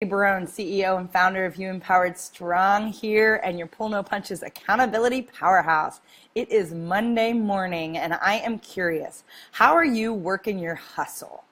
Barone, CEO and founder of You Empowered Strong here, and your Pull No Punches accountability powerhouse. It is Monday morning, and I am curious, how are you working your hustle?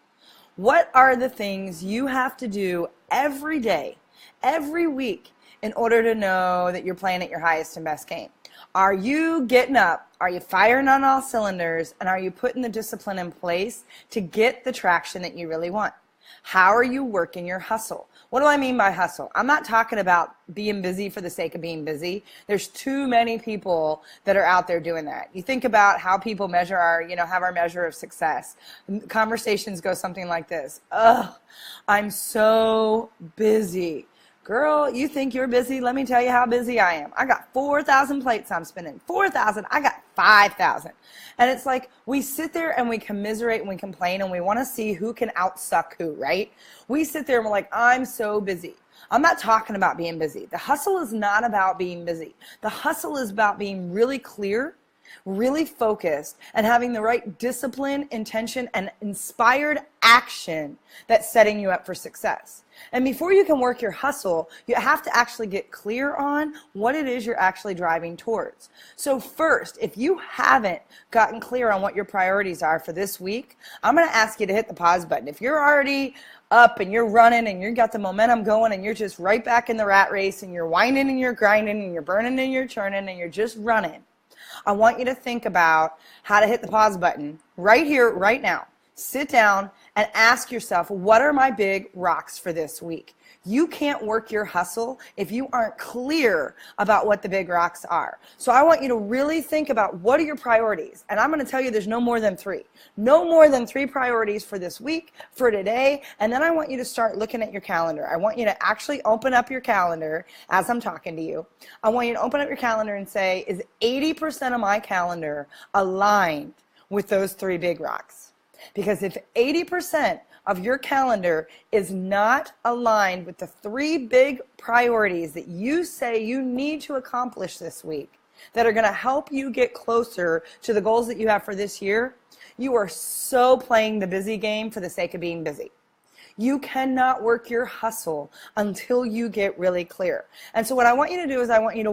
What are the things you have to do every day, every week, in order to know that you're playing at your highest and best game? Are you getting up? Are you firing on all cylinders? And are you putting the discipline in place to get the traction that you really want? How are you working your hustle? What do I mean by hustle? I'm not talking about being busy for the sake of being busy. There's too many people that are out there doing that. You think about how people measure have our measure of success. Conversations go something like this. Ugh, I'm so busy. Girl, you think you're busy? Let me tell you how busy I am. I got 4,000 plates I'm spinning. 4,000. I got 5,000. And it's like we sit there and we commiserate and we complain and we want to see who can outsuck who, right? We sit there and we're like, I'm so busy. I'm not talking about being busy. The hustle is not about being busy. The hustle is about being really clear, really focused, and having the right discipline, intention, and inspired action that's setting you up for success. And before you can work your hustle, you have to actually get clear on what it is you're actually driving towards. So first, if you haven't gotten clear on what your priorities are for this week, I'm going to ask you to hit the pause button. If you're already up and you're running and you've got the momentum going and you're just right back in the rat race and you're winding and you're grinding and you're burning and you're churning and you're just running, I want you to think about how to hit the pause button right here, right now. Sit down and ask yourself, what are my big rocks for this week? You can't work your hustle if you aren't clear about what the big rocks are. So I want you to really think about what are your priorities. And I'm going to tell you there's no more than three. No more than three priorities for this week, for today. And then I want you to start looking at your calendar. I want you to actually open up your calendar as I'm talking to you. I want you to open up your calendar and say, is 80% of my calendar aligned with those three big rocks? Because if 80% of your calendar is not aligned with the three big priorities that you say you need to accomplish this week, that are going to help you get closer to the goals that you have for this year, you are so playing the busy game for the sake of being busy. You cannot work your hustle until you get really clear. And so what I want you to do is I want you to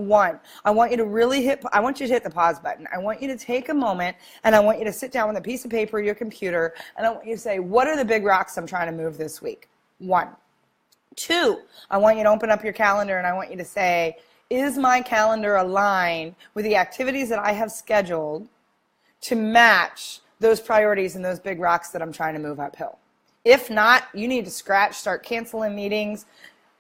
hit the pause button. I want you to take a moment and I want you to sit down with a piece of paper, your computer, and I want you to say, what are the big rocks I'm trying to move this week? 1. 2, I want you to open up your calendar and I want you to say, is my calendar aligned with the activities that I have scheduled to match those priorities and those big rocks that I'm trying to move uphill? If not, you need to start canceling meetings.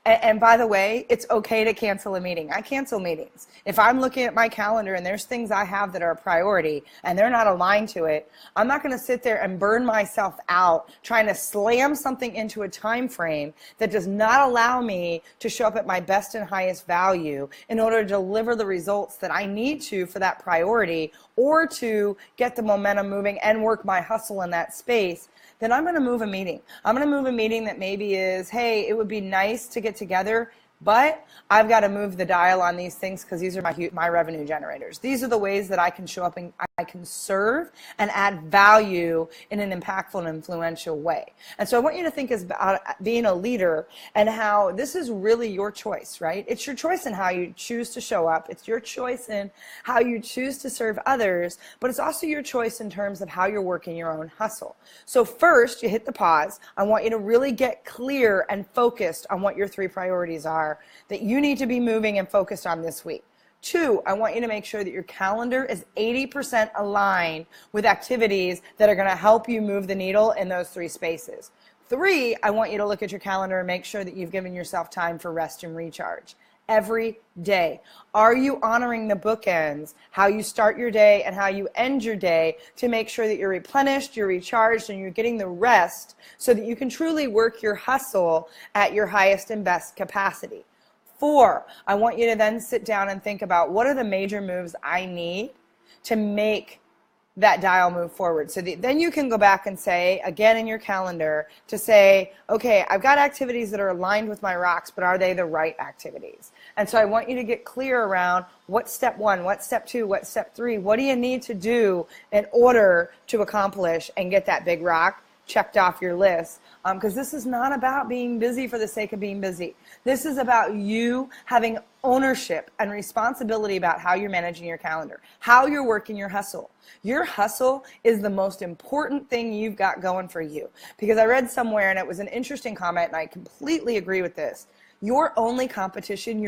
And by the way, it's okay to cancel a meeting. I cancel meetings. If I'm looking at my calendar and there's things I have that are a priority and they're not aligned to it, I'm not going to sit there and burn myself out trying to slam something into a time frame that does not allow me to show up at my best and highest value in order to deliver the results that I need to for that priority or to get the momentum moving and work my hustle in that space. Then I'm going to move a meeting. I'm going to move a meeting that maybe is, hey, it would be nice to get together, but I've got to move the dial on these things because these are my revenue generators. These are the ways that I can show up and I can serve and add value in an impactful and influential way. And so I want you to think about being a leader and how this is really your choice, right? It's your choice in how you choose to show up. It's your choice in how you choose to serve others, but it's also your choice in terms of how you're working your own hustle. So first, you hit the pause. I want you to really get clear and focused on what your three priorities are that you need to be moving and focused on this week. 2, I want you to make sure that your calendar is 80% aligned with activities that are going to help you move the needle in those three spaces. 3, I want you to look at your calendar and make sure that you've given yourself time for rest and recharge every day. Are you honoring the bookends, how you start your day and how you end your day, to make sure that you're replenished, you're recharged, and you're getting the rest so that you can truly work your hustle at your highest and best capacity? 4, I want you to then sit down and think about what are the major moves I need to make that dial move forward. So then you can go back and say, again in your calendar, to say, okay, I've got activities that are aligned with my rocks, but are they the right activities? And so I want you to get clear around what's step 1, what's step 2, what's step 3, what do you need to do in order to accomplish and get that big rock? checked off your list, because this is not about being busy for the sake of being busy. This is about you having ownership and responsibility about how you're managing your calendar, how you're working your hustle. Your hustle is the most important thing you've got going for you. Because I read somewhere, and it was an interesting comment, and I completely agree with this. Your only competition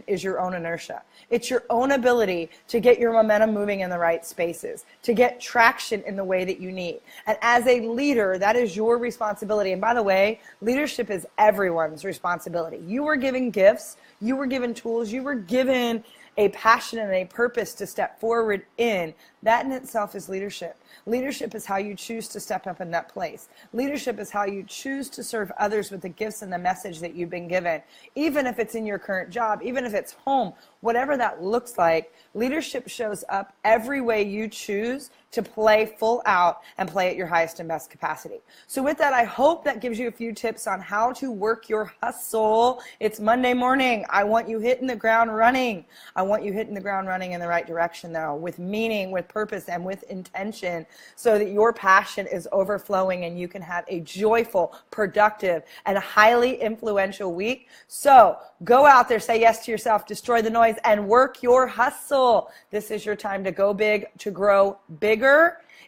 is your own inertia. It's your own ability to get your momentum moving in the right spaces, to get traction in the way that you need. And as a leader, that is your responsibility. And by the way, leadership is everyone's responsibility. You were given gifts, you were given tools, you were given a passion and a purpose to step forward in. That in itself is leadership. Leadership is how you choose to step up in that place. Leadership is how you choose to serve others with the gifts and the message that you've been given. Even if it's in your current job, even if it's home, whatever that looks like, leadership shows up every way you choose to play full out and play at your highest and best capacity. So with that, I hope that gives you a few tips on how to work your hustle. It's Monday morning. I want you hitting the ground running. I want you hitting the ground running in the right direction, though, with meaning, with purpose, and with intention, so that your passion is overflowing and you can have a joyful, productive, and highly influential week. So go out there, say yes to yourself, destroy the noise, and work your hustle. This is your time to go big, to grow bigger.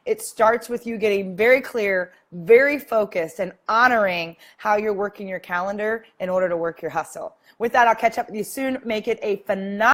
It starts with you getting very clear, very focused, and honoring how you're working your calendar in order to work your hustle. With that, I'll catch up with you soon. Make it a phenomenal